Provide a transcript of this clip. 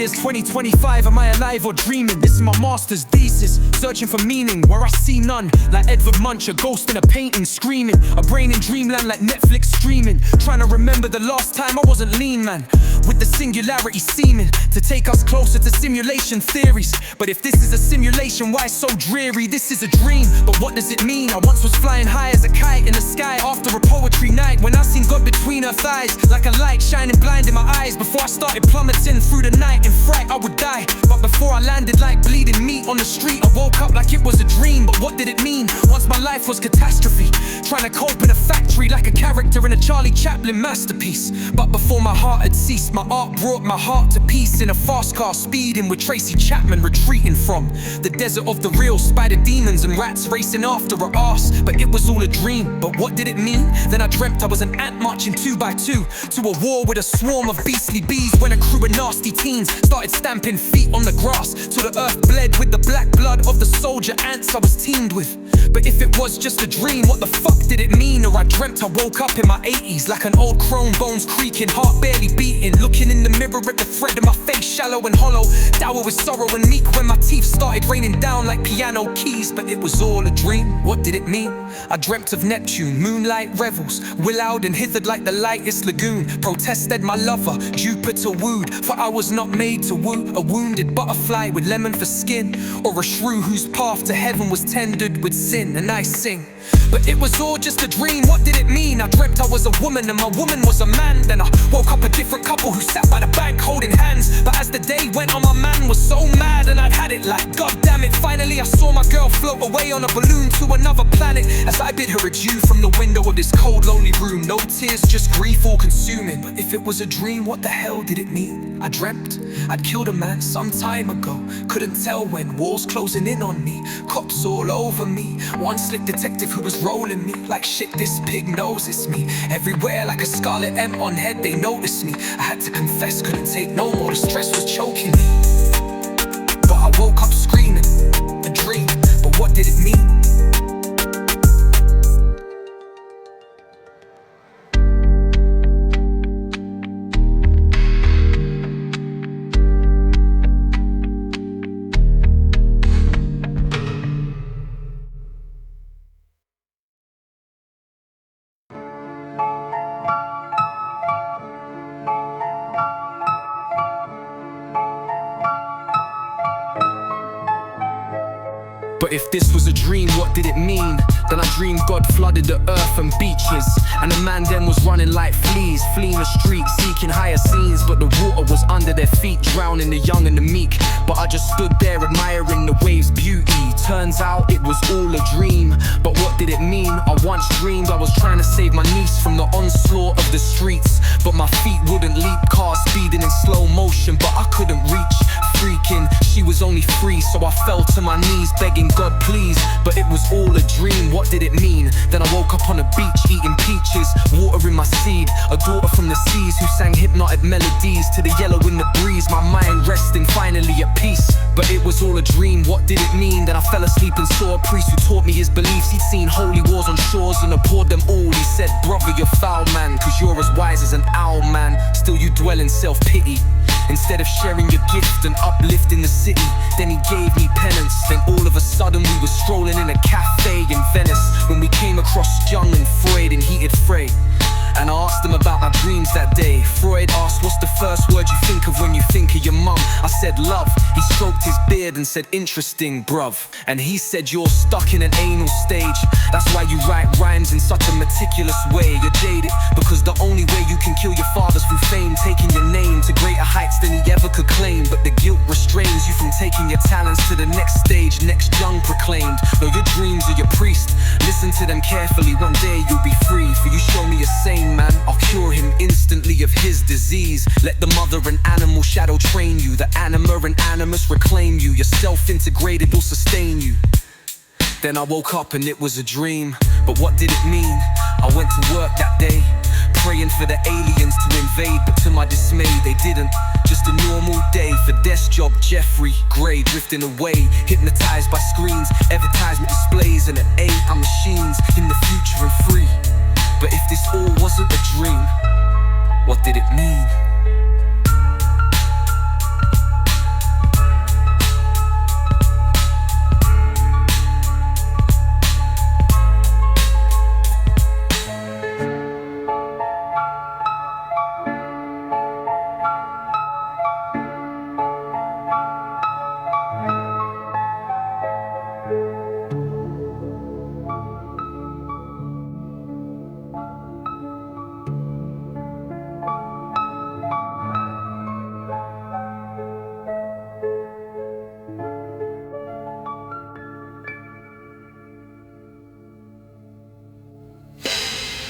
years 2025, am I alive or dreaming? This is my master's thesis, searching for meaning where I see none. Like Edvard Munch, a ghost in a painting, screaming. A brain in dreamland like Netflix streaming. Trying to remember the last time I wasn't lean, man. With the singularity seeming to take us closer to simulation theories. But if this is a simulation, why so dreary? This is a dream, but what does it mean? I once was flying high as a kite in the sky after a poetry night, when I seen God between her thighs, like a light shining blind in my eyes. Before I started plummeting through the night in fright, I would die. But before I landed like bleeding meat on the street, I woke up like it was a dream. But what did it mean? Once my life was catastrophe, trying to cope in a factory like a character in a Charlie Chaplin masterpiece. But before my heart had ceased, my art brought my heart to peace. In a fast car speeding with Tracy Chapman, retreating from the desert of the real. Spider demons and rats racing after her ass. But it was all a dream. But what did it mean? Then I dreamt I was an ant marching 2 by 2 to a war with a swarm of beastly bees, when a crew of nasty teens started stamping feet on the grass till the earth bled with the black blood of the soldier ants I was teamed with. But if it was just a dream, what the fuck did it mean? Or I dreamt I woke up in my 80s like an old crone, bones creaking, heart barely beating, looking in the mirror at the thread of my face, shallow and hollow, dour with sorrow and meek, when my teeth started raining down like piano keys. But it was all a dream. What did it mean? I dreamt of Neptune, moonlight revels, willowed and hithered like the lightest lagoon. Protested my lover, Jupiter wooed, for I was not made to woo a wounded butterfly with lemon for skin, or a shrew whose path to heaven was tendered with sin. And I sing, but it was all just a dream. What did it mean? I dreamt I was a woman and my woman was a man. Then I woke up a different couple who sat by the bank holding hands. But as the day went on, my man was so mad, and I'd had it like, God damn it. Finally I saw my girl float away on a balloon to another planet, as I bid her adieu from the window of this cold lonely room. No tears, just grief all consuming. But if it was a dream, what the hell did it mean? I dreamt I'd killed a man some time ago, couldn't tell when, walls closing in on me, cops all over me, one slick detective who was rolling me like shit. This pig knows it's me. Everywhere like a scarlet M on head, they noticed me. I had to confess, couldn't take no more, the stress was choking me. But I woke up screaming, a dream, but what did it mean? But if this was a dream, what did it mean? Then I dreamed God flooded the earth and beaches, and a man then was running like fleas, fleeing the street, seeking higher scenes. But the water was under their feet, drowning the young and the meek. But I just stood there admiring the waves' beauty. Turns out it was all a dream. But what did it mean? I once dreamed I was trying to save my niece from the onslaught of the streets, but my feet wouldn't leap, cars speeding in slow motion, but I couldn't reach. Freaking, she was only 3, so I fell to my knees begging God please. But it was all a dream. What did it mean? Then I woke up on a beach eating peaches, water in my seed, a daughter from the seas who sang hypnotic melodies to the yellow in the breeze, my mind resting finally at peace. But it was all a dream. What did it mean? Then I fell asleep and saw a priest who taught me his beliefs. He'd seen holy wars on shores and abhorred them all. He said, brother, you're foul, man, cause you're as wise as an owl, man. Still you dwell in self-pity instead of sharing your gift and uplifting the city. Then he gave me penance. Then all of a sudden we were strolling in a cafe in Venice, when we came across Jung and Freud and Heated Frey. And I asked him about my dreams that day. Freud asked, what's the first word you think of when you think of your mum? I said, love. He stroked his beard and said, interesting, bruv. And he said, you're stuck in an anal stage. That's why you write rhymes in such a meticulous way. You're jaded, because the only way you can kill your father's through fame, taking your name to greater heights than he ever could claim. But the guilt restrains you from taking your talents to the next stage. Next Jung proclaimed, no, your dreams are your priest. Listen to them carefully, one day you'll be free. For you show me a saint man, I'll cure him instantly of his disease. Let the mother and animal shadow train you. The anima and animus reclaim you. Your self-integrated will sustain you. Then I woke up and it was a dream. But what did it mean? I went to work that day, praying for the aliens to invade, but to my dismay they didn't. Just a normal day for desk job Jeffrey Gray, drifting away, hypnotized by screens, advertisement displays, and an AI machines in the future and free. But if this all wasn't a dream, what did it mean?